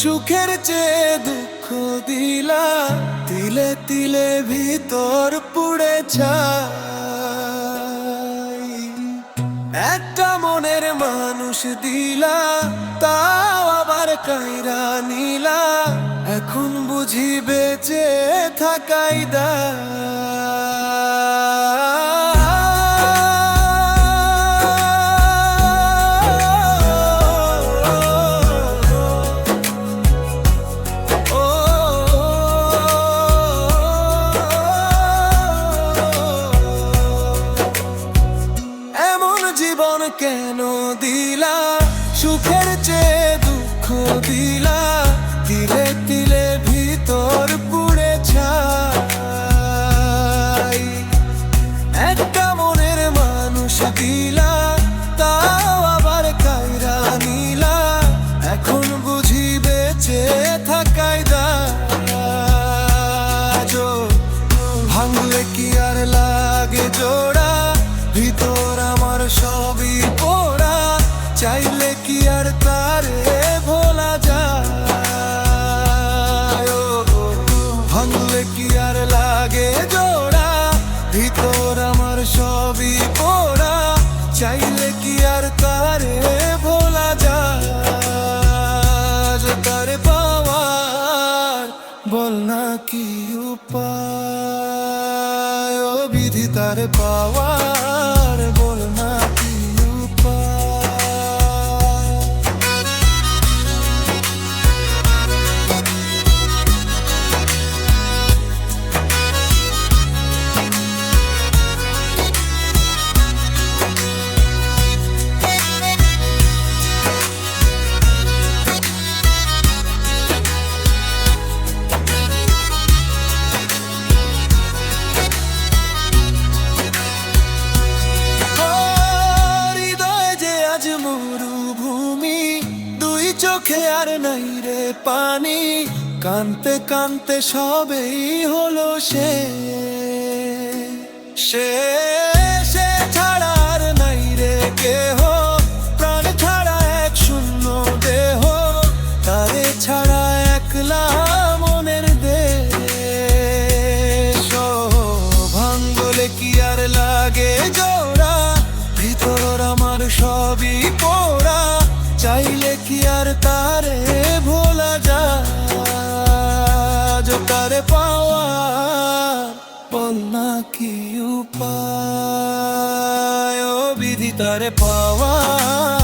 সুখের চেয়ে দুঃখ দিলা, তিলে তিলে ভিতর পুড়ে ছাই। একটা মনের মানুষ দিলা, তাও আবার কাইরা নিলা, এখন বুঝি বেঁচে থাকাই দায়। জীবন কেন দিলা, সুখের চেয়ে দুঃখ দিলা, তিলে তিলে ভিতর পুড়ে ছাই। একটা মনের মানুষ দিলা, তাও আবার কাইরা নিলা, এখন বুঝি বেঁচে থাকাই দায়। ভাঙলে কি আর লাগে জোড়া, ভিতর আমার সবই পোড়া, চাইলে কি আর তারে ভোলা যায়। ভাঙলে কি আর লাগে জোড়া, ভিতর আমার সবই পোড়া, চাইলে কি আর তারে ভোলা যায়। তারে পাওয়ার বল না কি উপায়, ও বিধি তারে পাওয়ার বল না কি উপায়। মরুভূমি, দুই চোখে আর নাই রে পানি, কানতে কানতে সবেই হলো সে ছাড়া আর নাই রে কেহ, প্রাণ ছাড়া এক শূন্য দেহ, তারে ছাড়া একলা মনের দেশ। ভাঙলে কি আর লাগে জোড়া, ভিতর আমার সবই পোড়া, চাইলে কি আর তারে ভোলা যায়। তারে পাওয়ার বল না কি উপায়, ও বিধি তারে পাওয়ার